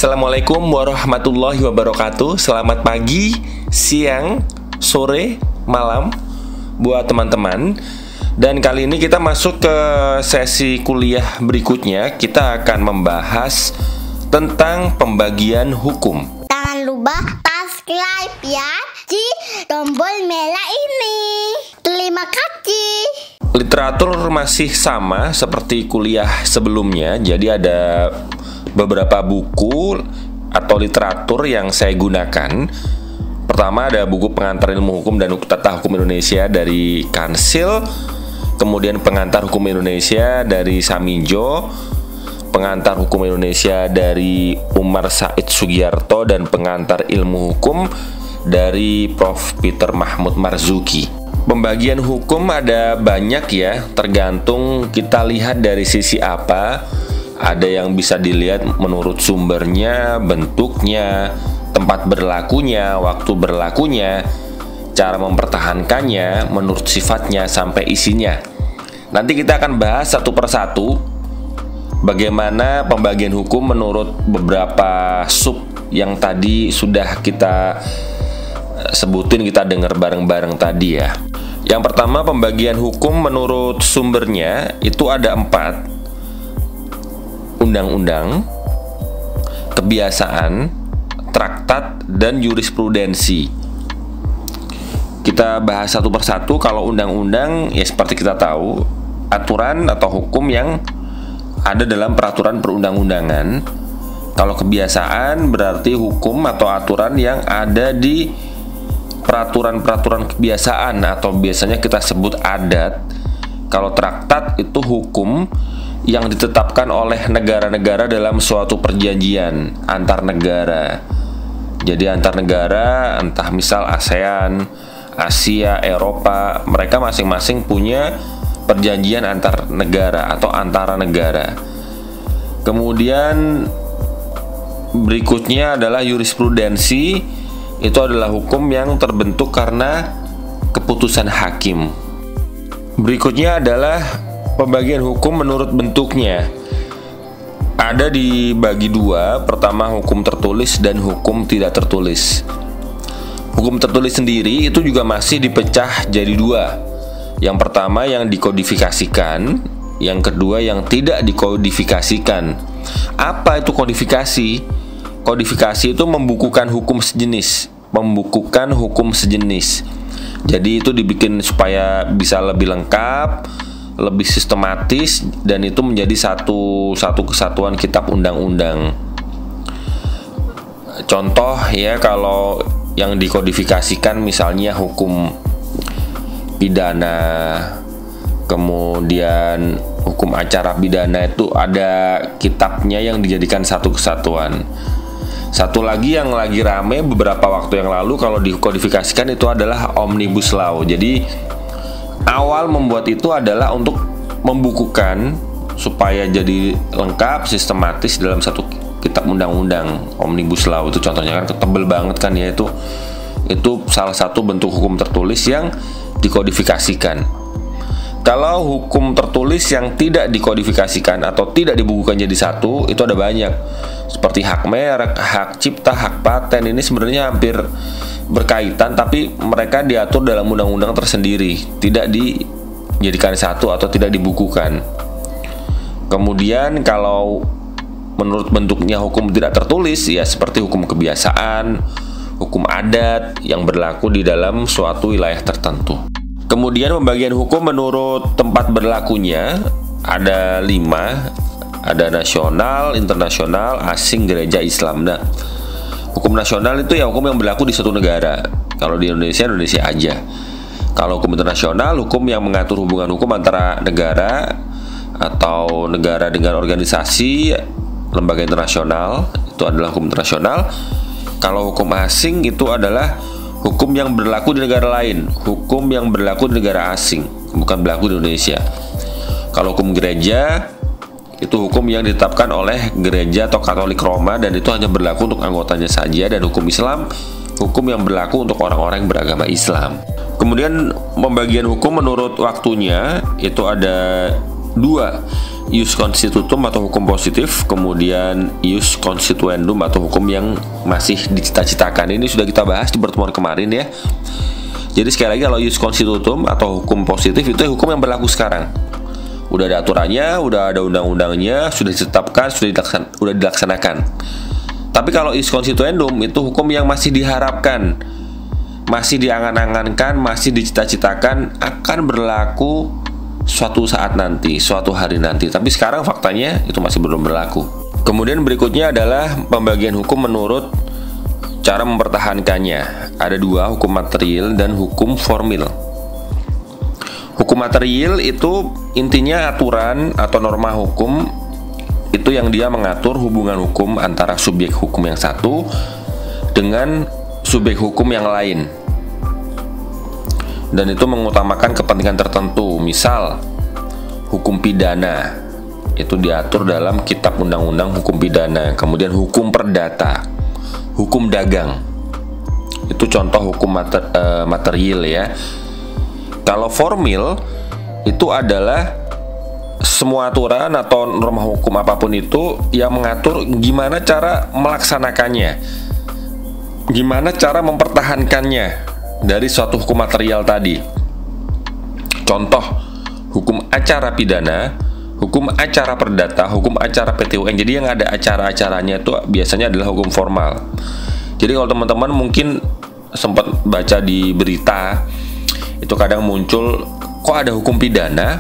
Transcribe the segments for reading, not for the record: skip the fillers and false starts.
Assalamualaikum warahmatullahi wabarakatuh. Selamat pagi, siang, sore, malam buat teman-teman. Dan kali ini kita masuk ke sesi kuliah berikutnya. Kita akan membahas tentang pembagian hukum. Jangan lupa subscribe ya di tombol merah ini. Terima kasih. Literatur masih sama seperti kuliah sebelumnya. Jadi ada beberapa buku atau literatur yang saya gunakan. Pertama ada buku Pengantar Ilmu Hukum dan Tata Hukum Indonesia dari Kansil. Kemudian Pengantar Hukum Indonesia dari Saminjo, Pengantar Hukum Indonesia dari Umar Said Sugiarto, dan Pengantar Ilmu Hukum dari Prof. Peter Mahmud Marzuki. Pembagian hukum ada banyak ya, tergantung kita lihat dari sisi apa. Ada yang bisa dilihat menurut sumbernya, bentuknya, tempat berlakunya, waktu berlakunya, cara mempertahankannya, menurut sifatnya, sampai isinya. Nanti kita akan bahas satu persatu bagaimana pembagian hukum menurut beberapa sub yang tadi sudah kita sebutin, kita dengar bareng-bareng tadi ya. Yang pertama, pembagian hukum menurut sumbernya itu ada 4: undang-undang, kebiasaan, traktat, dan jurisprudensi. Kita bahas satu persatu. Kalau undang-undang ya seperti kita tahu, aturan atau hukum yang ada dalam peraturan perundang-undangan. Kalau kebiasaan berarti hukum atau aturan yang ada di peraturan-peraturan kebiasaan atau biasanya kita sebut adat. Kalau traktat itu hukum yang ditetapkan oleh negara-negara dalam suatu perjanjian antar negara. Jadi antar negara, entah misal ASEAN, Asia, Eropa, mereka masing-masing punya perjanjian antar negara atau antara negara. Kemudian berikutnya adalah jurisprudensi. Itu adalah hukum yang terbentuk karena keputusan hakim. Berikutnya adalah pembagian hukum menurut bentuknya. Ada dibagi 2. Pertama, hukum tertulis dan hukum tidak tertulis. Hukum tertulis sendiri itu juga masih dipecah jadi 2. Yang pertama yang dikodifikasikan, yang kedua yang tidak dikodifikasikan. Apa itu kodifikasi? Kodifikasi itu membukukan hukum sejenis, Jadi itu dibikin supaya bisa lebih lengkap, lebih sistematis, dan itu menjadi satu kesatuan kitab undang-undang. Contoh ya, kalau yang dikodifikasikan misalnya hukum pidana, kemudian hukum acara pidana, itu ada kitabnya yang dijadikan satu kesatuan. Satu lagi yang lagi rame beberapa waktu yang lalu kalau dikodifikasikan itu adalah Omnibus Law. Jadi awal membuat itu adalah untuk membukukan supaya jadi lengkap, sistematis dalam satu kitab undang-undang. Omnibus Law itu contohnya kan tebel banget kan ya, itu salah satu bentuk hukum tertulis yang dikodifikasikan. Kalau hukum tertulis yang tidak dikodifikasikan atau tidak dibukukan jadi satu, itu ada banyak. Seperti hak merek, hak cipta, hak paten. Ini sebenarnya hampir berkaitan, tapi mereka diatur dalam undang-undang tersendiri, tidak dijadikan satu atau tidak dibukukan. Kemudian kalau menurut bentuknya hukum tidak tertulis, ya seperti hukum kebiasaan, hukum adat yang berlaku di dalam suatu wilayah tertentu. Kemudian pembagian hukum menurut tempat berlakunya ada 5. Ada nasional, internasional, asing, gereja, Islam. Nah, hukum nasional itu ya hukum yang berlaku di suatu negara. Kalau di Indonesia, Indonesia aja. Kalau hukum internasional, hukum yang mengatur hubungan hukum antara negara atau negara dengan organisasi, lembaga internasional, itu adalah hukum internasional. Kalau hukum asing itu adalah hukum yang berlaku di negara lain, hukum yang berlaku di negara asing, bukan berlaku di Indonesia. Kalau hukum gereja itu hukum yang ditetapkan oleh gereja atau Katolik Roma, dan itu hanya berlaku untuk anggotanya saja. Dan hukum Islam, hukum yang berlaku untuk orang-orang yang beragama Islam. Kemudian pembagian hukum menurut waktunya itu ada 2. ius constitutum atau hukum positif, kemudian ius constituendum atau hukum yang masih dicita-citakan. Ini sudah kita bahas di pertemuan kemarin ya. Jadi sekali lagi, kalau ius constitutum atau hukum positif itu hukum yang berlaku sekarang. Udah ada aturannya, udah ada undang-undangnya, sudah ditetapkan, sudah dilaksanakan. Tapi kalau ius constituendum itu hukum yang masih diharapkan, masih diangan-angankan, masih dicita-citakan akan berlaku suatu saat nanti, suatu hari nanti. Tapi sekarang faktanya itu masih belum berlaku. Kemudian berikutnya adalah pembagian hukum menurut cara mempertahankannya. Ada dua, hukum material dan hukum formil. Hukum material itu intinya aturan atau norma hukum itu yang dia mengatur hubungan hukum antara subjek hukum yang satu dengan subjek hukum yang lain, dan itu mengutamakan kepentingan tertentu. Misal hukum pidana itu diatur dalam kitab undang-undang hukum pidana. Kemudian hukum perdata, hukum dagang, itu contoh hukum material ya. Kalau formil itu adalah semua aturan atau norma hukum apapun itu yang mengatur gimana cara melaksanakannya, gimana cara mempertahankannya dari suatu hukum material tadi. Contoh hukum acara pidana, hukum acara perdata, hukum acara PT-UN. Jadi yang ada acara-acaranya itu biasanya adalah hukum formal. Jadi kalau teman-teman mungkin sempat baca di berita, itu kadang muncul, kok ada hukum pidana,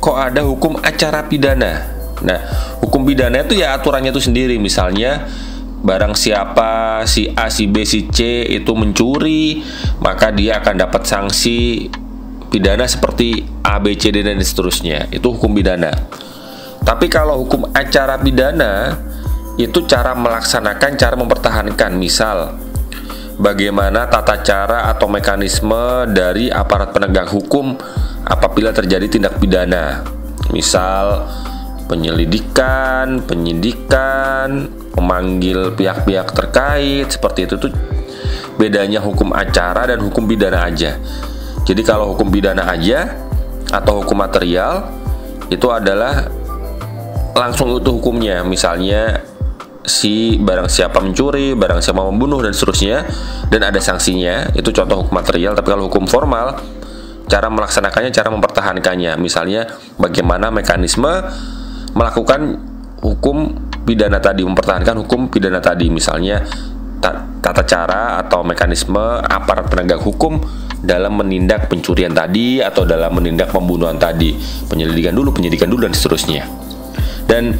kok ada hukum acara pidana. Nah, hukum pidana itu ya aturannya itu sendiri. Misalnya barang siapa, si A, si B, si C itu mencuri, maka dia akan dapat sanksi pidana seperti A, B, C, D, dan seterusnya. Itu hukum pidana. Tapi kalau hukum acara pidana itu cara melaksanakan, cara mempertahankan. Misal bagaimana tata cara atau mekanisme dari aparat penegak hukum apabila terjadi tindak pidana. Misal penyelidikan, penyidikan, memanggil pihak-pihak terkait, seperti itu tuh bedanya hukum acara dan hukum pidana aja. Jadi kalau hukum pidana aja atau hukum material itu adalah langsung utuh hukumnya. Misalnya si barang siapa mencuri, barang siapa membunuh, dan seterusnya, dan ada sanksinya. Itu contoh hukum material. Tapi kalau hukum formal, cara melaksanakannya, cara mempertahankannya. Misalnya bagaimana mekanisme melakukan hukum pidana tadi, mempertahankan hukum pidana tadi. Misalnya tata cara atau mekanisme aparat penegak hukum dalam menindak pencurian tadi atau dalam menindak pembunuhan tadi, penyelidikan dulu, penyidikan dulu, dan seterusnya. Dan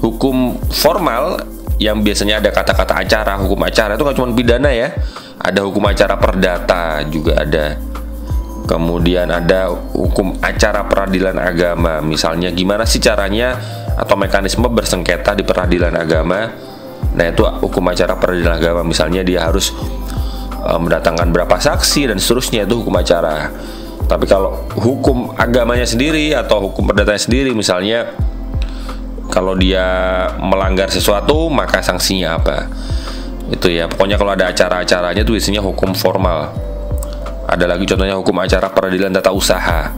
hukum formal yang biasanya ada kata-kata acara, hukum acara itu nggak cuma pidana ya, ada hukum acara perdata juga ada. Kemudian ada hukum acara peradilan agama. Misalnya gimana sih caranya atau mekanisme bersengketa di peradilan agama. Nah itu hukum acara peradilan agama. Misalnya dia harus mendatangkan berapa saksi dan seterusnya, itu hukum acara. Tapi kalau hukum agamanya sendiri atau hukum perdatanya sendiri, misalnya kalau dia melanggar sesuatu maka sanksinya apa, itu ya. Pokoknya kalau ada acara-acaranya itu biasanya hukum formal. Ada lagi contohnya hukum acara peradilan tata usaha,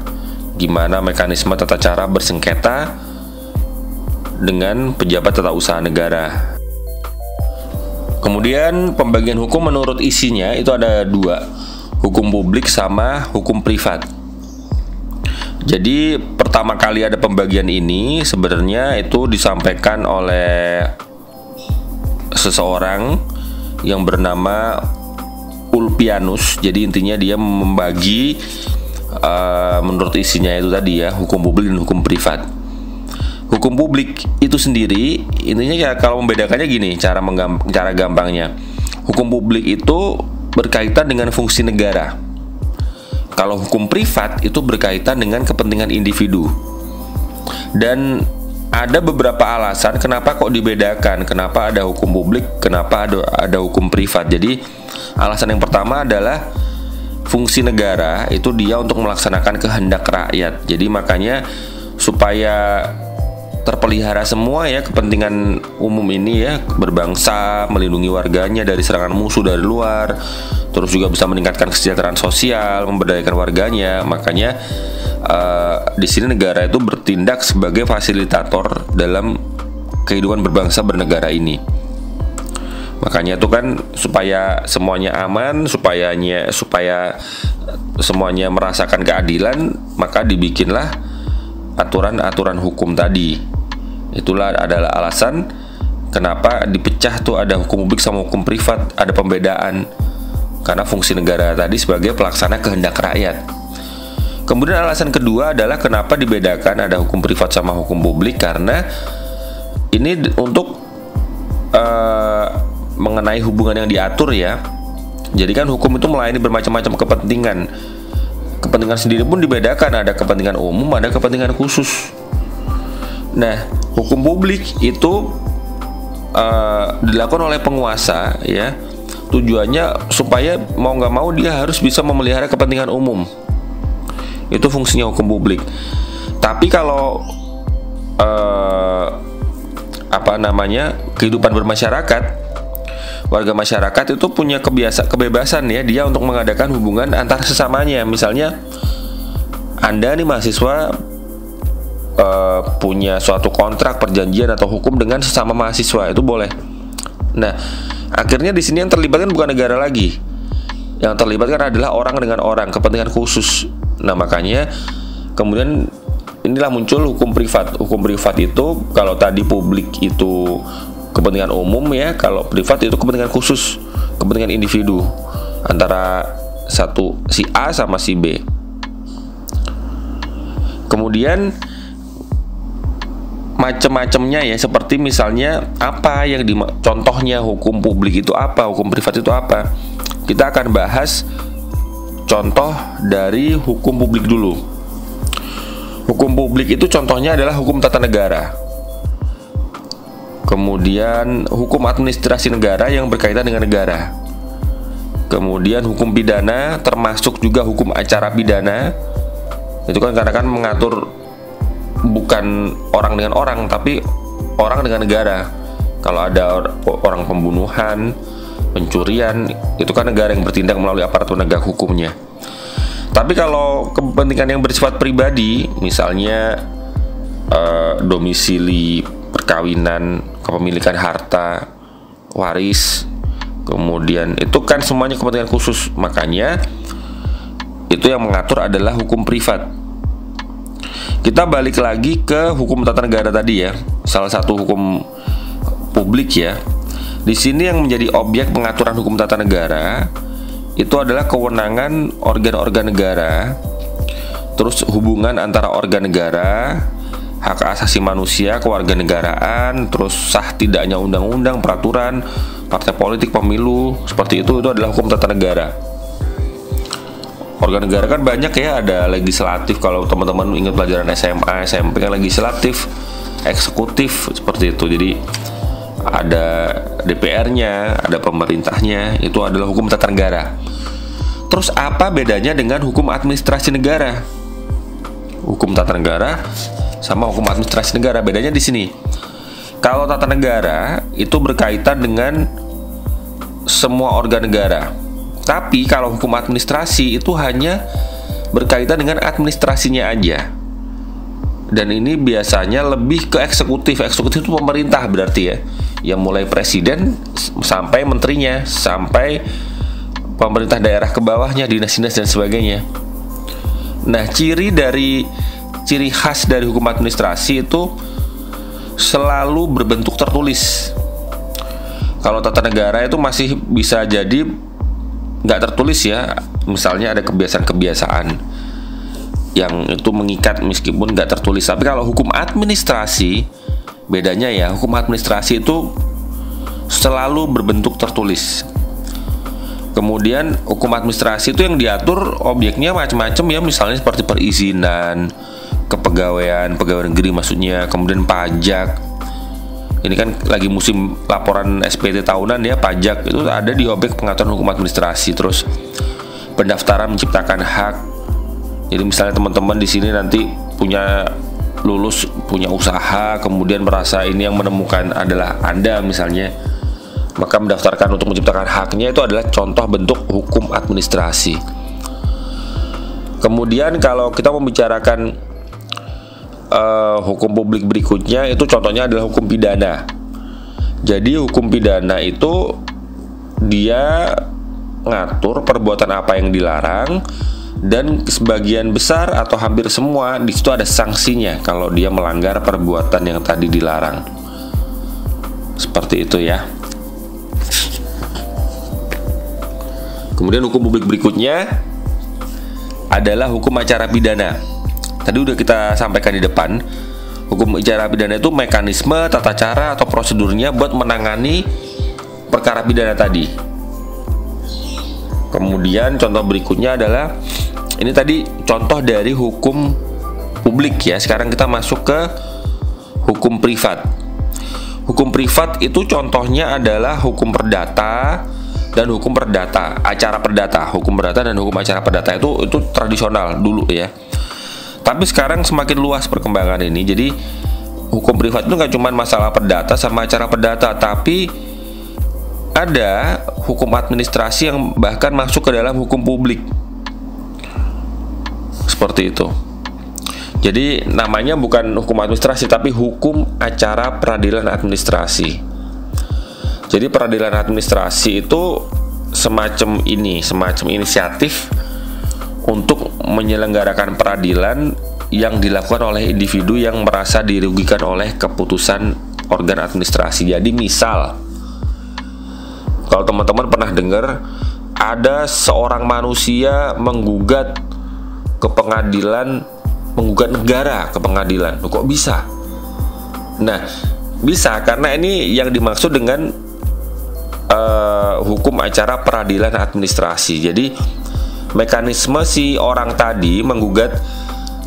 gimana mekanisme tata cara bersengketa dengan pejabat tata usaha negara. Kemudian pembagian hukum menurut isinya itu ada dua, hukum publik sama hukum privat. Jadi pertama kali ada pembagian ini sebenarnya itu disampaikan oleh seseorang yang bernama Ulpianus. Jadi intinya dia membagi menurut isinya itu tadi ya, hukum publik dan hukum privat. Hukum publik itu sendiri intinya ya, kalau membedakannya gini, cara gampangnya. Hukum publik itu berkaitan dengan fungsi negara. Kalau hukum privat itu berkaitan dengan kepentingan individu. Dan ada beberapa alasan kenapa kok dibedakan, kenapa ada hukum publik, kenapa ada hukum privat. Jadi alasan yang pertama adalah fungsi negara itu dia untuk melaksanakan kehendak rakyat. Jadi makanya supaya terpelihara semua ya kepentingan umum ini ya, berbangsa, melindungi warganya dari serangan musuh dari luar, terus juga bisa meningkatkan kesejahteraan sosial, memberdayakan warganya. Makanya Di sini negara itu bertindak sebagai fasilitator dalam kehidupan berbangsa bernegara ini. Makanya itu kan supaya semuanya aman, supaya semuanya merasakan keadilan, maka dibikinlah aturan-aturan hukum tadi. Itulah adalah alasan kenapa dipecah tuh ada hukum publik sama hukum privat, ada pembedaan. Karena fungsi negara tadi sebagai pelaksana kehendak rakyat. Kemudian alasan kedua adalah kenapa dibedakan ada hukum privat sama hukum publik, karena ini untuk mengenai hubungan yang diatur ya. Jadi kan hukum itu melayani bermacam-macam kepentingan. Kepentingan sendiri pun dibedakan, ada kepentingan umum, ada kepentingan khusus. Nah, hukum publik itu dilakukan oleh penguasa ya. Tujuannya supaya mau nggak mau dia harus bisa memelihara kepentingan umum. Itu fungsinya hukum publik. Tapi kalau kehidupan bermasyarakat, warga masyarakat itu punya kebebasan ya dia untuk mengadakan hubungan antar sesamanya. Misalnya Anda nih mahasiswa punya suatu kontrak perjanjian atau hukum dengan sesama mahasiswa, itu boleh. Nah, akhirnya di sini yang terlibat kan bukan negara lagi. Yang terlibat kan adalah orang dengan orang, kepentingan khusus. Nah, makanya kemudian inilah muncul hukum privat. Hukum privat itu kalau tadi publik itu kepentingan umum ya, kalau privat itu kepentingan khusus, kepentingan individu antara si A sama si B. Kemudian macam-macamnya ya, seperti misalnya apa yang contohnya hukum publik itu apa, hukum privat itu apa. Kita akan bahas contoh dari hukum publik dulu. Hukum publik itu contohnya adalah hukum tata negara. Kemudian hukum administrasi negara yang berkaitan dengan negara. Kemudian hukum pidana, termasuk juga hukum acara pidana. Itu kan karena kan mengatur bukan orang dengan orang, tapi orang dengan negara. Kalau ada orang pembunuhan, pencurian, itu kan negara yang bertindak melalui aparatur penegak hukumnya. Tapi kalau kepentingan yang bersifat pribadi, misalnya domisili, perkawinan, kepemilikan harta, waris, kemudian itu kan semuanya kepentingan khusus. Makanya itu yang mengatur adalah hukum privat. Kita balik lagi ke hukum tata negara tadi ya, salah satu hukum publik ya. Di sini yang menjadi objek pengaturan hukum tata negara itu adalah kewenangan organ-organ negara, terus hubungan antara organ negara, hak asasi manusia, kewarganegaraan, terus sah tidaknya undang-undang, peraturan, partai politik, pemilu, seperti itu adalah hukum tata negara. Organ negara kan banyak ya, ada legislatif, kalau teman-teman ingat pelajaran SMA, SMP kan legislatif, eksekutif, seperti itu. Jadi ada DPR-nya, ada pemerintahnya, itu adalah hukum tata negara. Terus apa bedanya dengan hukum administrasi negara? Hukum tata negara sama hukum administrasi negara, bedanya di sini. Kalau tata negara itu berkaitan dengan semua organ negara. Tapi kalau hukum administrasi itu hanya berkaitan dengan administrasinya aja. Dan ini biasanya lebih ke eksekutif. Eksekutif itu pemerintah berarti ya, yang mulai presiden sampai menterinya, sampai pemerintah daerah ke bawahnya, dinas-dinas dan sebagainya. Nah, ciri khas dari hukum administrasi itu selalu berbentuk tertulis. Kalau tata negara itu masih bisa jadi nggak tertulis ya, misalnya ada kebiasaan-kebiasaan yang itu mengikat meskipun nggak tertulis. Tapi kalau hukum administrasi bedanya ya, hukum administrasi itu selalu berbentuk tertulis. Kemudian hukum administrasi itu yang diatur objeknya macam-macam ya, misalnya seperti perizinan, kepegawaian, pegawai negeri maksudnya, kemudian pajak. Ini kan lagi musim laporan SPT tahunan ya, pajak itu ada di objek pengaturan hukum administrasi. Terus pendaftaran menciptakan hak. Jadi misalnya teman-teman di sini nanti punya usaha, kemudian merasa ini yang menemukan adalah Anda misalnya, maka mendaftarkan untuk menciptakan haknya, itu adalah contoh bentuk hukum administrasi. Kemudian kalau kita membicarakan hukum publik berikutnya, itu contohnya adalah hukum pidana. Jadi hukum pidana itu dia ngatur perbuatan apa yang dilarang, dan sebagian besar atau hampir semua di situ ada sanksinya kalau dia melanggar perbuatan yang tadi dilarang. Seperti itu ya. Kemudian hukum publik berikutnya adalah hukum acara pidana. Tadi udah kita sampaikan di depan. Hukum acara pidana itu mekanisme, tata cara atau prosedurnya buat menangani perkara pidana tadi. Kemudian contoh berikutnya adalah, ini tadi contoh dari hukum publik ya. Sekarang kita masuk ke hukum privat. Hukum privat itu contohnya adalah hukum perdata dan hukum perdata, acara perdata. Hukum perdata dan hukum acara perdata itu tradisional dulu ya. Tapi sekarang semakin luas perkembangan ini. Jadi hukum privat itu nggak cuma masalah perdata sama acara perdata, tapi ada hukum administrasi yang bahkan masuk ke dalam hukum publik. Seperti itu. Jadi namanya bukan hukum administrasi, tapi hukum acara peradilan administrasi. Jadi peradilan administrasi itu semacam inisiatif untuk menyelenggarakan peradilan yang dilakukan oleh individu yang merasa dirugikan oleh keputusan organ administrasi. Jadi misal, kalau teman-teman pernah dengar ada seorang manusia menggugat ke pengadilan, menggugat negara ke pengadilan. Kok bisa? Nah, bisa karena ini yang dimaksud dengan hukum acara peradilan administrasi. Jadi mekanisme si orang tadi menggugat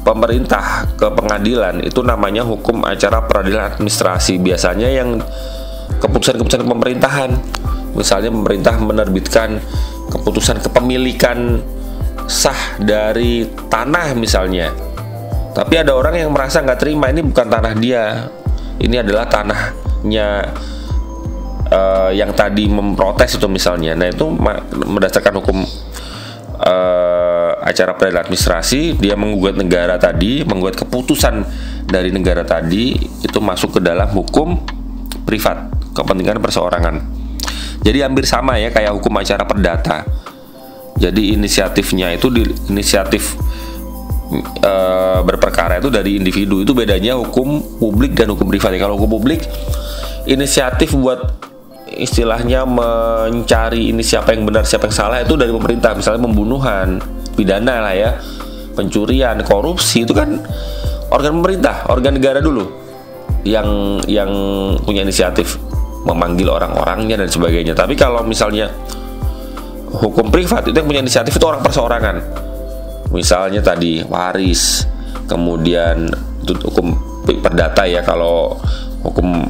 pemerintah ke pengadilan itu namanya hukum acara peradilan administrasi. Biasanya yang keputusan-keputusan pemerintahan, misalnya pemerintah menerbitkan keputusan kepemilikan sah dari tanah misalnya, tapi ada orang yang merasa nggak terima, ini bukan tanah dia, ini adalah tanahnya yang tadi memprotes itu misalnya. Nah itu berdasarkan hukum acara peradilan administrasi, dia menggugat negara tadi, menggugat keputusan dari negara tadi, itu masuk ke dalam hukum privat, kepentingan perseorangan. Jadi hampir sama ya kayak hukum acara perdata. Jadi inisiatifnya itu inisiatif berperkara itu dari individu. Itu bedanya hukum publik dan hukum privat. Kalau hukum publik, inisiatif buat istilahnya mencari ini siapa yang benar siapa yang salah itu dari pemerintah. Misalnya pembunuhan, pidana lah ya, pencurian, korupsi, itu kan organ pemerintah, organ negara dulu yang punya inisiatif memanggil orang-orangnya dan sebagainya. Tapi kalau misalnya hukum privat, itu yang punya inisiatif itu orang perseorangan. Misalnya tadi waris, kemudian itu hukum perdata ya. Kalau hukum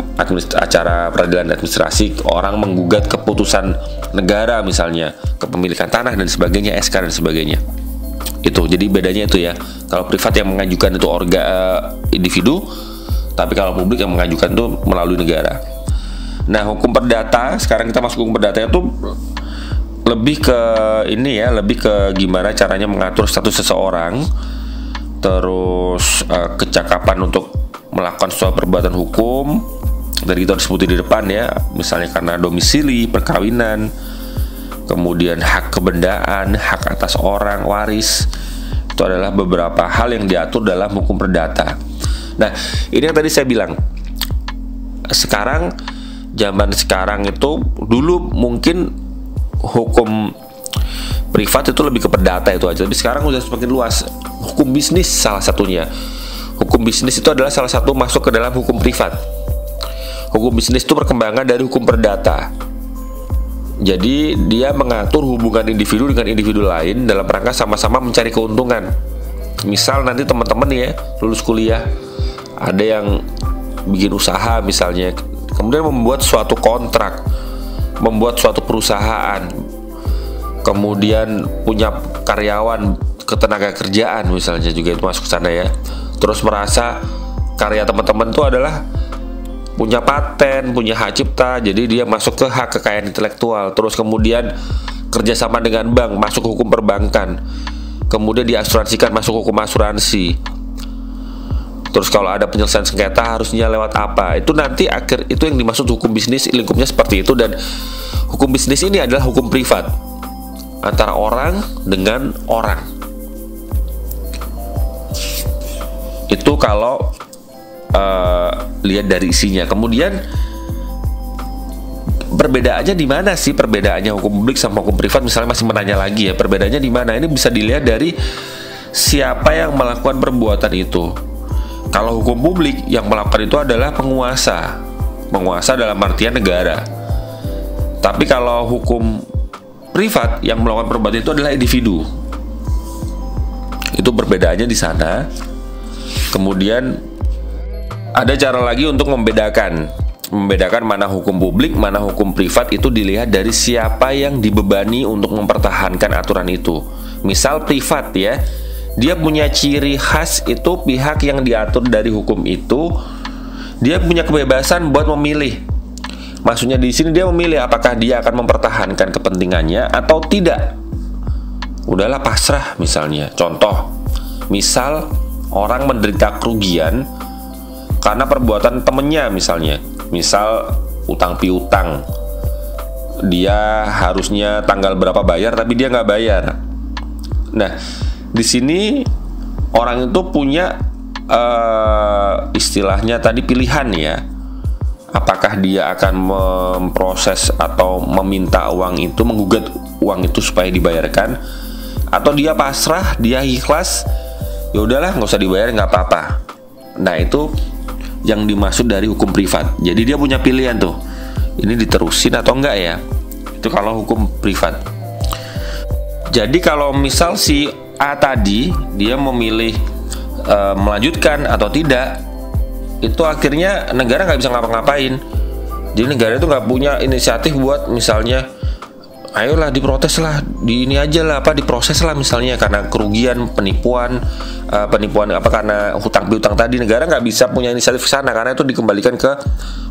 acara peradilan administrasi, orang menggugat keputusan negara misalnya, kepemilikan tanah dan sebagainya, SK dan sebagainya. Itu jadi bedanya itu ya. Kalau privat yang mengajukan itu individu, tapi kalau publik yang mengajukan itu melalui negara. Nah hukum perdata, sekarang kita masuk hukum perdata itu lebih ke ini ya, lebih ke gimana caranya mengatur status seseorang, terus kecakapan untuk melakukan suatu perbuatan hukum. Dari itu disebutkan di depan ya, misalnya karena domisili, perkawinan, kemudian hak kebendaan, hak atas orang, waris. Itu adalah beberapa hal yang diatur dalam hukum perdata. Nah, ini yang tadi saya bilang. Sekarang, zaman sekarang itu, dulu mungkin hukum privat itu lebih ke perdata itu aja. Tapi sekarang udah semakin luas. Hukum bisnis salah satunya. Hukum bisnis itu adalah salah satu masuk ke dalam hukum privat. Hukum bisnis itu perkembangan dari hukum perdata. Jadi dia mengatur hubungan individu dengan individu lain dalam rangka sama-sama mencari keuntungan. Misal nanti teman-teman ya lulus kuliah, ada yang bikin usaha misalnya, kemudian membuat suatu kontrak, membuat suatu perusahaan, kemudian punya karyawan, ketenaga kerjaan misalnya, juga itu masuk ke sana ya. Terus merasa karya teman-teman itu adalah punya paten, punya hak cipta, jadi dia masuk ke hak kekayaan intelektual. Terus kemudian kerjasama dengan bank, masuk ke hukum perbankan. kemudian diasuransikan masuk hukum asuransi. Terus kalau ada penyelesaian sengketa harusnya lewat apa? Itu nanti itu yang dimaksud hukum bisnis, lingkupnya seperti itu. Dan hukum bisnis ini adalah hukum privat antara orang dengan orang. Itu kalau lihat dari isinya. Kemudian perbedaannya di mana sih? Perbedaannya hukum publik sama hukum privat, misalnya masih menanya lagi ya, perbedaannya di mana? Ini bisa dilihat dari siapa yang melakukan perbuatan itu. Kalau hukum publik yang melakukan itu adalah penguasa dalam artian negara. Tapi kalau hukum privat yang melakukan perbuatan itu adalah individu. Itu perbedaannya di sana. Kemudian ada cara lagi untuk membedakan mana hukum publik, mana hukum privat. Itu dilihat dari siapa yang dibebani untuk mempertahankan aturan itu. Misal privat ya, dia punya ciri khas, itu pihak yang diatur dari hukum itu dia punya kebebasan buat memilih. Maksudnya di sini dia memilih apakah dia akan mempertahankan kepentingannya atau tidak. Udahlah pasrah misalnya. Contoh, misal orang menderita kerugian karena perbuatan temennya misalnya. Misal utang piutang. Dia harusnya tanggal berapa bayar tapi dia nggak bayar. Nah, di sini orang itu punya istilahnya tadi pilihan ya. Apakah dia akan memproses atau meminta uang itu, menggugat uang itu supaya dibayarkan, atau dia pasrah, dia ikhlas, ya udahlah nggak usah dibayar, nggak apa-apa. Nah, itu yang dimaksud dari hukum privat. Jadi dia punya pilihan tuh, ini diterusin atau enggak ya. Itu kalau hukum privat. Jadi kalau misal si A tadi dia memilih melanjutkan atau tidak, itu akhirnya negara nggak bisa ngapa-ngapain. Jadi negara itu nggak punya inisiatif buat misalnya, ayolah diprotes lah, di ini aja lah, diproses lah misalnya karena kerugian, penipuan apa karena hutang piutang tadi. Negara nggak bisa punya inisiatif ke sana karena itu dikembalikan ke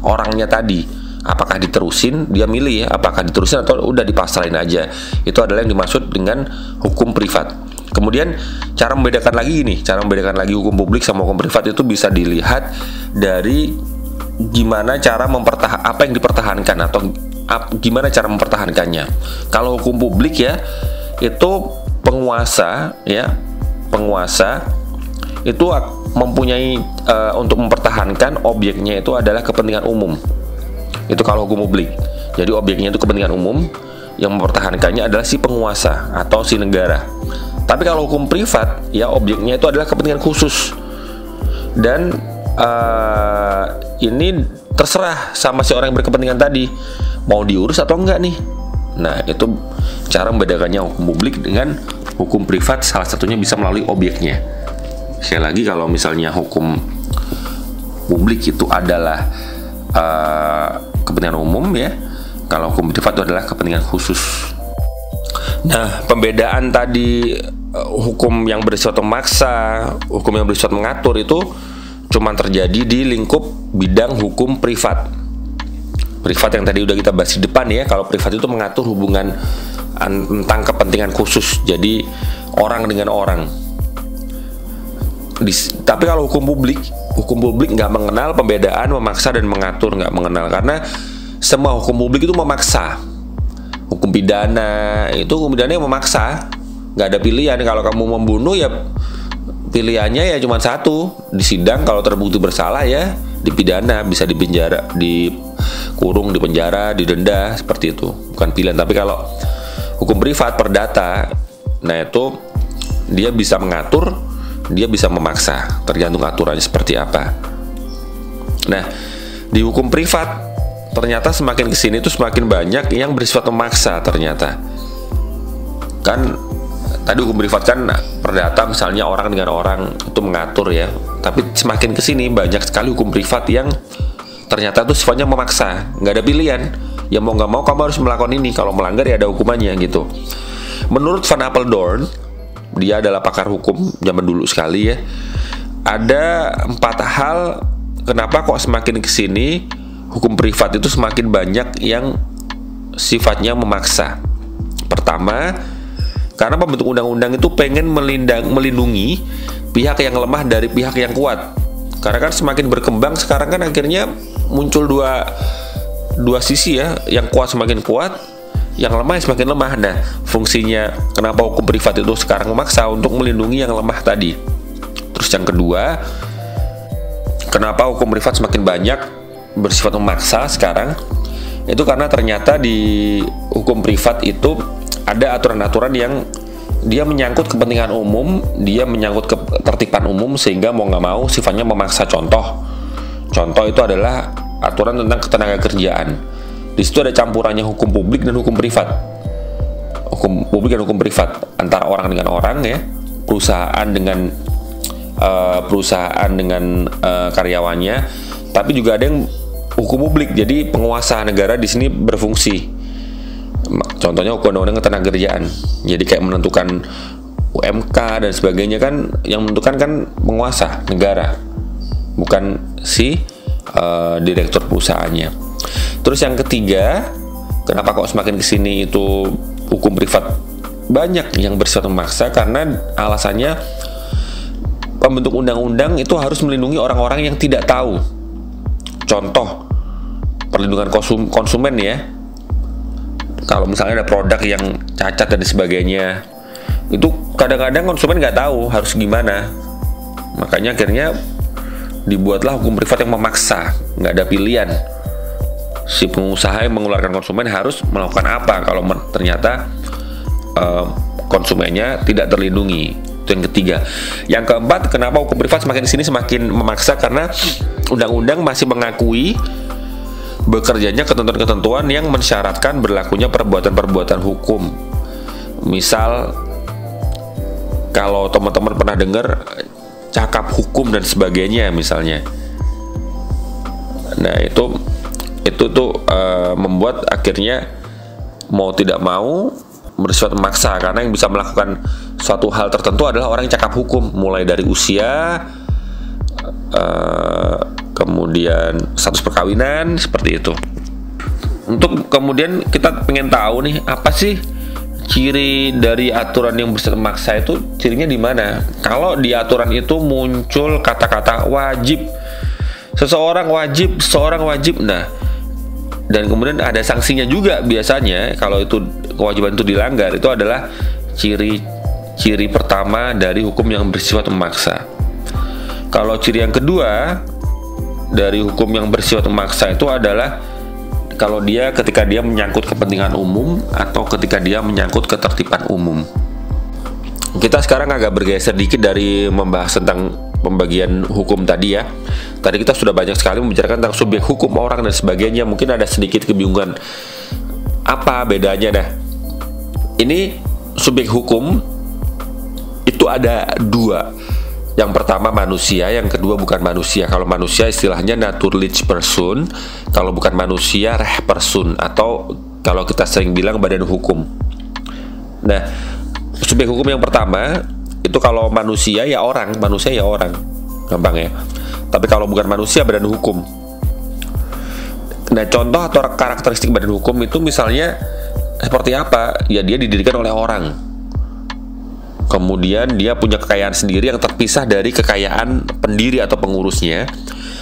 orangnya tadi. Apakah diterusin, dia milih ya, apakah diterusin atau udah dipasrahin aja. Itu adalah yang dimaksud dengan hukum privat. Kemudian cara membedakan lagi hukum publik sama hukum privat itu bisa dilihat dari gimana cara apa yang dipertahankan atau gimana cara mempertahankannya. Kalau hukum publik ya, itu penguasa itu mempunyai untuk mempertahankan objeknya itu adalah kepentingan umum. Itu kalau hukum publik. Jadi objeknya itu kepentingan umum, yang mempertahankannya adalah si penguasa atau si negara. Tapi kalau hukum privat, ya objeknya itu adalah kepentingan khusus. Dan ini terserah sama si orang yang berkepentingan tadi, mau diurus atau enggak nih. Nah, itu cara membedakannya hukum publik dengan hukum privat, salah satunya bisa melalui objeknya. Sekali lagi, kalau misalnya hukum publik itu adalah kepentingan umum ya, kalau hukum privat itu adalah kepentingan khusus. Nah, pembedaan tadi hukum yang bersifat memaksa, hukum yang bersifat mengatur itu cuma terjadi di lingkup bidang hukum privat. Privat yang tadi udah kita bahas di depan ya. Kalau privat itu mengatur hubungan tentang kepentingan khusus, jadi orang dengan orang. Tapi kalau hukum publik nggak mengenal pembedaan memaksa dan mengatur, nggak mengenal, karena semua hukum publik itu memaksa. Hukum pidana yang memaksa, nggak ada pilihan. Kalau kamu membunuh ya pilihannya ya cuma satu, di sidang kalau terbukti bersalah ya dipidana, bisa dipenjara, dikurung, dipenjara, didenda, seperti itu. Bukan pilihan. Tapi kalau hukum privat perdata, nah itu dia bisa mengatur, dia bisa memaksa, tergantung aturannya seperti apa. Nah, di hukum privat ternyata semakin kesini tuh semakin banyak yang bersifat memaksa ternyata. Kan tadi hukum privat kan perdata misalnya orang dengan orang itu mengatur ya. Tapi semakin kesini banyak sekali hukum privat yang ternyata tuh sifatnya memaksa, nggak ada pilihan. Ya mau nggak mau kamu harus melakukan ini. Kalau melanggar ya ada hukumannya gitu. Menurut Van Apeldoorn, dia adalah pakar hukum zaman dulu sekali ya. Ada 4 hal kenapa kok semakin kesini hukum privat itu semakin banyak yang sifatnya memaksa. Pertama, Karena pembentuk undang-undang itu pengen melindungi pihak yang lemah dari pihak yang kuat. Karena kan semakin berkembang sekarang kan akhirnya muncul dua sisi ya, yang kuat semakin kuat, yang lemah semakin lemah. Nah, fungsinya kenapa hukum privat itu sekarang memaksa untuk melindungi yang lemah tadi. Terus yang kedua, kenapa hukum privat semakin banyak bersifat memaksa sekarang? Itu karena ternyata di hukum privat itu ada aturan-aturan yang dia menyangkut kepentingan umum, dia menyangkut ketertiban umum, sehingga mau nggak mau sifatnya memaksa. Contoh itu adalah aturan tentang ketenaga kerjaan. Di situ ada campurannya hukum publik dan hukum privat. Hukum publik dan hukum privat antara orang dengan orang ya, perusahaan dengan karyawannya, tapi juga ada yang hukum publik. Jadi penguasa negara di sini berfungsi. Contohnya undang-undang ketenaga kerjaan. Jadi kayak menentukan UMK dan sebagainya kan, yang menentukan kan penguasa negara, bukan si direktur perusahaannya. Terus yang ketiga, kenapa kok semakin kesini itu hukum privat banyak yang bersifat memaksa? Karena alasannya pembentuk undang-undang itu harus melindungi orang-orang yang tidak tahu. Contoh, perlindungan konsumen ya. Kalau misalnya ada produk yang cacat dan sebagainya, itu kadang-kadang konsumen nggak tahu harus gimana. Makanya akhirnya dibuatlah hukum privat yang memaksa, nggak ada pilihan. Si pengusaha yang mengeluarkan konsumen harus melakukan apa kalau ternyata konsumennya tidak terlindungi. Itu yang ketiga. Yang keempat, kenapa hukum privat semakin sini semakin memaksa? Karena undang-undang masih mengakui bekerjanya ketentuan-ketentuan yang mensyaratkan berlakunya perbuatan-perbuatan hukum. Misal, kalau teman-teman pernah dengar cakap hukum dan sebagainya misalnya. Nah, itu tuh membuat akhirnya mau tidak mau bersifat memaksa, karena yang bisa melakukan suatu hal tertentu adalah orang yang cakap hukum, mulai dari usia, kemudian status perkawinan, seperti itu. Untuk kemudian kita pengen tahu nih, apa sih ciri dari aturan yang bersifat memaksa itu? Cirinya di mana? Kalau di aturan itu muncul kata-kata wajib, seseorang wajib. Nah, dan kemudian ada sanksinya juga biasanya kalau itu kewajiban itu dilanggar. Itu adalah ciri pertama dari hukum yang bersifat memaksa. Kalau ciri yang kedua dari hukum yang bersifat memaksa itu adalah kalau ketika dia menyangkut kepentingan umum atau ketika dia menyangkut ketertiban umum. Kita sekarang agak bergeser dikit dari membahas tentang pembagian hukum tadi ya. Tadi kita sudah banyak sekali membicarakan tentang subjek hukum orang dan sebagainya. Mungkin ada sedikit kebingungan, apa bedanya? Nah, ini subjek hukum itu ada dua. Yang pertama manusia, yang kedua bukan manusia. Kalau manusia istilahnya naturlich person, kalau bukan manusia Rechtsperson, atau kalau kita sering bilang badan hukum. Nah, subjek hukum yang pertama itu kalau manusia ya orang, gampang ya. Tapi kalau bukan manusia, badan hukum. Nah, contoh atau karakteristik badan hukum itu misalnya seperti apa? Ya, dia didirikan oleh orang. Kemudian dia punya kekayaan sendiri yang terpisah dari kekayaan pendiri atau pengurusnya.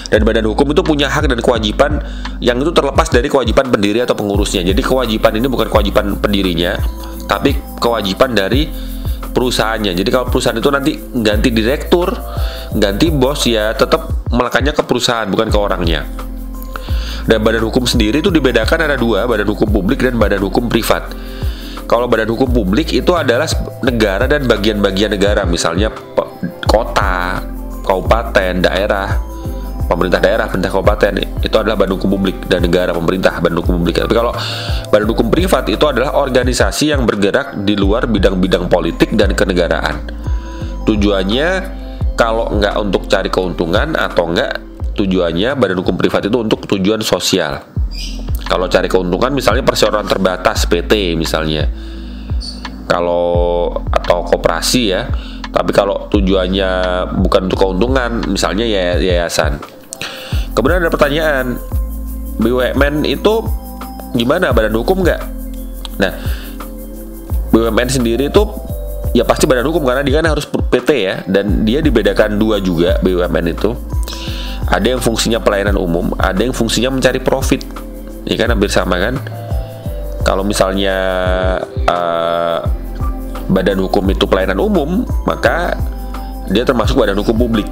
Dan badan hukum itu punya hak dan kewajiban yang itu terlepas dari kewajiban pendiri atau pengurusnya. Jadi kewajiban ini bukan kewajiban pendirinya, tapi kewajiban dari perusahaannya. Jadi kalau perusahaan itu nanti ganti direktur, ganti bos, ya tetap melekatnya ke perusahaan, bukan ke orangnya. Dan badan hukum sendiri itu dibedakan ada dua, badan hukum publik dan badan hukum privat. Kalau badan hukum publik itu adalah negara dan bagian-bagian negara, misalnya kota, kabupaten, daerah, pemerintah daerah, pemerintah kabupaten, itu adalah badan hukum publik, dan negara, pemerintah, badan hukum publik. Tapi kalau badan hukum privat itu adalah organisasi yang bergerak di luar bidang-bidang politik dan kenegaraan. Tujuannya kalau nggak untuk cari keuntungan, atau nggak tujuannya badan hukum privat itu untuk tujuan sosial. Kalau cari keuntungan misalnya perseroan terbatas PT misalnya, atau koperasi ya. Tapi kalau tujuannya bukan untuk keuntungan, misalnya yayasan. Kemudian ada pertanyaan, BUMN itu gimana, badan hukum nggak? Nah, BUMN sendiri itu ya pasti badan hukum karena dia kan harus PT ya, dan dia dibedakan dua juga BUMN itu. Ada yang fungsinya pelayanan umum, ada yang fungsinya mencari profit. Ya kan hampir sama kan? Kalau misalnya badan hukum itu pelayanan umum, maka dia termasuk badan hukum publik.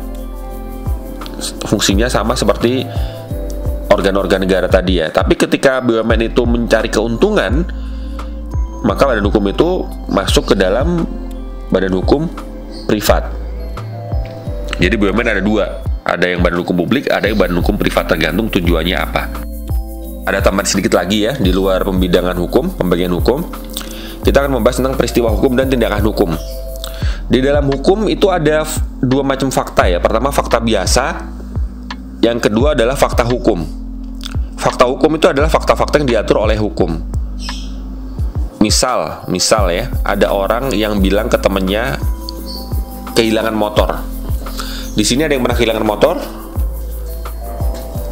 Fungsinya sama seperti organ-organ negara tadi ya. Tapi ketika BUMN itu mencari keuntungan, maka badan hukum itu masuk ke dalam badan hukum privat. Jadi BUMN ada dua, ada yang badan hukum publik, ada yang badan hukum privat, tergantung tujuannya apa. Ada tambahan sedikit lagi ya, di luar pembidangan hukum, pembagian hukum, kita akan membahas tentang peristiwa hukum dan tindakan hukum. Di dalam hukum itu ada dua macam fakta ya. Pertama fakta biasa, yang kedua adalah fakta hukum. Fakta hukum itu adalah fakta-fakta yang diatur oleh hukum. Misal ya, ada orang yang bilang ke temennya kehilangan motor. Di sini ada yang pernah kehilangan motor?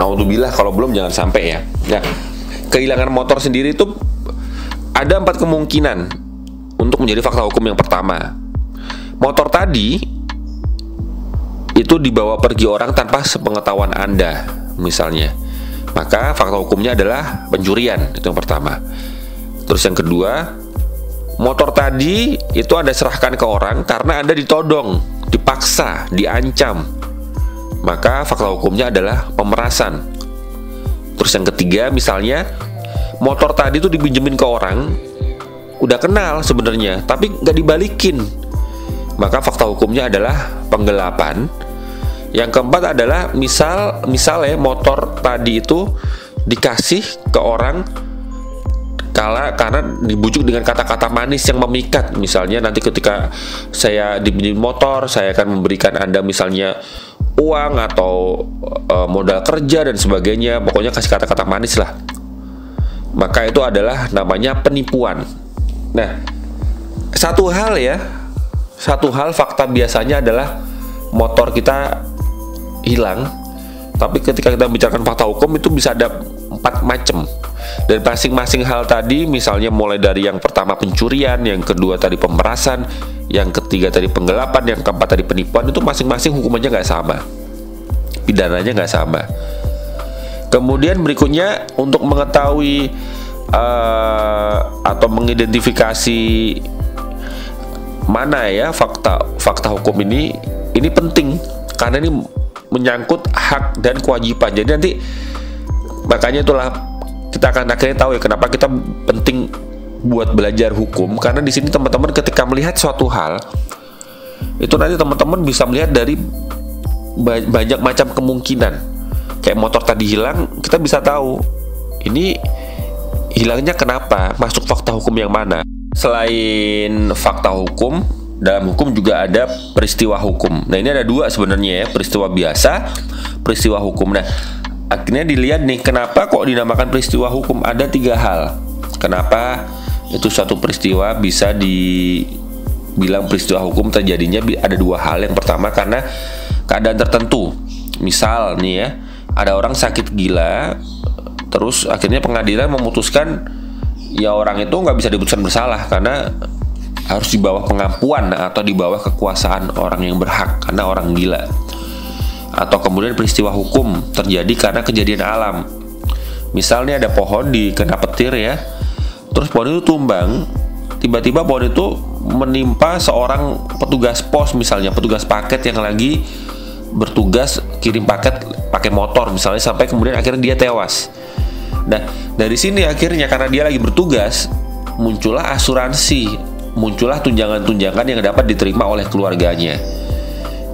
Naudzubillah, kalau belum jangan sampai ya. Nah, kehilangan motor sendiri itu ada 4 kemungkinan untuk menjadi fakta hukum. Yang pertama, motor tadi itu dibawa pergi orang tanpa sepengetahuan Anda, misalnya. Maka fakta hukumnya adalah pencurian, itu yang pertama. Terus yang kedua, motor tadi itu Anda serahkan ke orang karena Anda ditodong, dipaksa, diancam. Maka fakta hukumnya adalah pemerasan. Terus yang ketiga, misalnya motor tadi itu dipinjemin ke orang, udah kenal sebenarnya, tapi nggak dibalikin. Maka fakta hukumnya adalah penggelapan. Yang keempat adalah misalnya motor tadi itu dikasih ke orang karena dibujuk dengan kata-kata manis yang memikat. Misalnya nanti ketika saya dipinjam motor, saya akan memberikan Anda misalnya uang atau modal kerja dan sebagainya. Pokoknya kasih kata-kata manis lah. Maka itu adalah namanya penipuan. Nah, satu hal fakta biasanya adalah motor kita hilang. Tapi ketika kita bicarakan fakta hukum itu bisa ada 4 macam. Dan masing-masing hal tadi, misalnya mulai dari yang pertama pencurian, yang kedua tadi pemerasan, yang ketiga tadi penggelapan, yang keempat tadi penipuan, itu masing-masing hukumannya nggak sama, pidananya nggak sama. Kemudian berikutnya, untuk mengetahui atau mengidentifikasi mana ya fakta hukum ini penting karena ini menyangkut hak dan kewajiban. Jadi nanti makanya itulah kita akan akhirnya tahu ya kenapa kita penting buat belajar hukum, karena di sini teman-teman ketika melihat suatu hal itu nanti teman-teman bisa melihat dari banyak macam kemungkinan. Kayak motor tadi hilang, kita bisa tahu ini hilangnya kenapa, masuk fakta hukum yang mana. Selain fakta hukum, dalam hukum juga ada peristiwa hukum. Nah, ini ada 2 sebenarnya ya, peristiwa biasa, peristiwa hukum. Nah, akhirnya dilihat nih, kenapa kok dinamakan peristiwa hukum? Ada 3 hal. Kenapa itu suatu peristiwa bisa dibilang peristiwa hukum terjadinya? Ada 2 hal. Yang pertama karena keadaan tertentu. Misal nih ya, ada orang sakit gila, terus akhirnya pengadilan memutuskan ya orang itu nggak bisa diputuskan bersalah karena harus di bawah pengampuan atau di bawah kekuasaan orang yang berhak karena orang gila. Atau kemudian peristiwa hukum terjadi karena kejadian alam. Misalnya ada pohon dikena petir ya, terus pohon itu tumbang, tiba-tiba pohon itu menimpa seorang petugas pos, misalnya petugas paket yang lagi bertugas kirim paket pakai motor misalnya, sampai kemudian akhirnya dia tewas. Nah, dari sini akhirnya karena dia lagi bertugas, muncullah asuransi, muncullah tunjangan-tunjangan yang dapat diterima oleh keluarganya.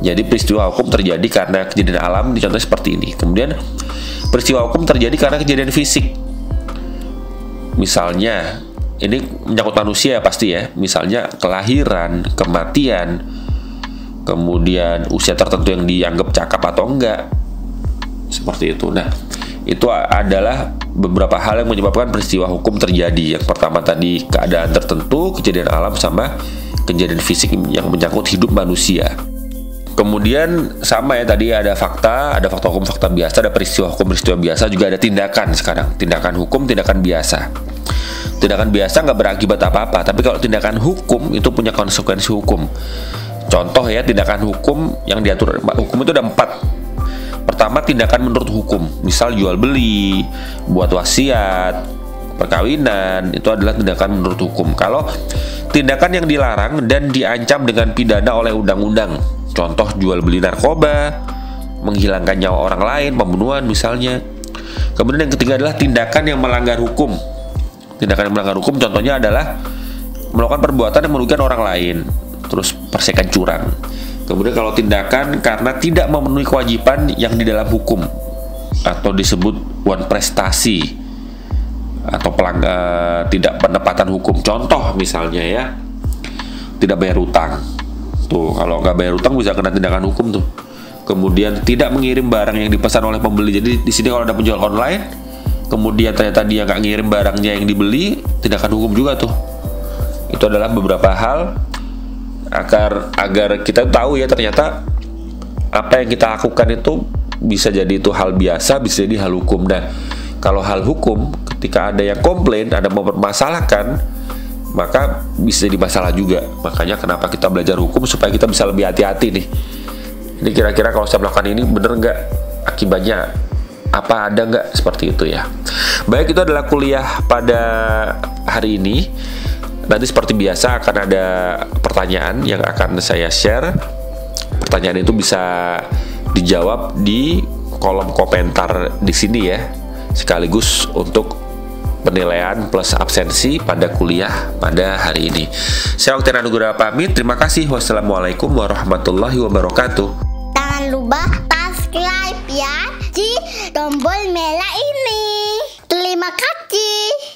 Jadi peristiwa hukum terjadi karena kejadian alam, contohnya seperti ini. Kemudian peristiwa hukum terjadi karena kejadian fisik. Misalnya, ini menyangkut manusia pasti ya. Misalnya kelahiran, kematian, kemudian usia tertentu yang dianggap cakap atau enggak, seperti itu. Nah, itu adalah beberapa hal yang menyebabkan peristiwa hukum terjadi. Yang pertama tadi keadaan tertentu, kejadian alam, sama kejadian fisik yang menyangkut hidup manusia. Kemudian sama ya, tadi ada fakta hukum, fakta biasa, ada peristiwa hukum, peristiwa biasa, juga ada tindakan sekarang. Tindakan hukum, tindakan biasa. Tindakan biasa nggak berakibat apa-apa, tapi kalau tindakan hukum itu punya konsekuensi hukum. Contoh ya, tindakan hukum yang diatur hukum itu ada 4. Pertama, tindakan menurut hukum, misal jual beli, buat wasiat, perkawinan, itu adalah tindakan menurut hukum. Kalau tindakan yang dilarang dan diancam dengan pidana oleh undang-undang, contoh jual beli narkoba, menghilangkan nyawa orang lain, pembunuhan misalnya. Kemudian yang ketiga adalah tindakan yang melanggar hukum. Tindakan yang melanggar hukum contohnya adalah melakukan perbuatan yang merugikan orang lain, terus persekan curang. Kemudian kalau tindakan karena tidak memenuhi kewajiban yang di dalam hukum, atau disebut wan prestasi, atau tidak penepatan hukum. Contoh misalnya ya, tidak bayar utang. Tuh, kalau nggak bayar utang bisa kena tindakan hukum tuh. Kemudian tidak mengirim barang yang dipesan oleh pembeli. Jadi di sini kalau ada penjual online, kemudian ternyata dia nggak ngirim barangnya yang dibeli, tindakan hukum juga tuh. Itu adalah beberapa hal agar kita tahu ya, ternyata apa yang kita lakukan itu bisa jadi itu hal biasa, bisa jadi hal hukum. Nah, kalau hal hukum, ketika ada yang komplain, ada yang mempermasalahkan, maka bisa jadi masalah juga. Makanya kenapa kita belajar hukum, supaya kita bisa lebih hati-hati nih. Ini kira-kira kalau saya melakukan ini bener nggak, akibatnya apa, ada nggak, seperti itu ya. Baik, itu adalah kuliah pada hari ini. Nanti seperti biasa akan ada pertanyaan yang akan saya share. Pertanyaan itu bisa dijawab di kolom komentar di sini ya, sekaligus untuk penilaian plus absensi pada kuliah pada hari ini. Saya Oktavian Nugraha pamit. Terima kasih. Wassalamualaikum warahmatullahi wabarakatuh. Jangan lupa subscribe ya di tombol merah ini. Terima kasih.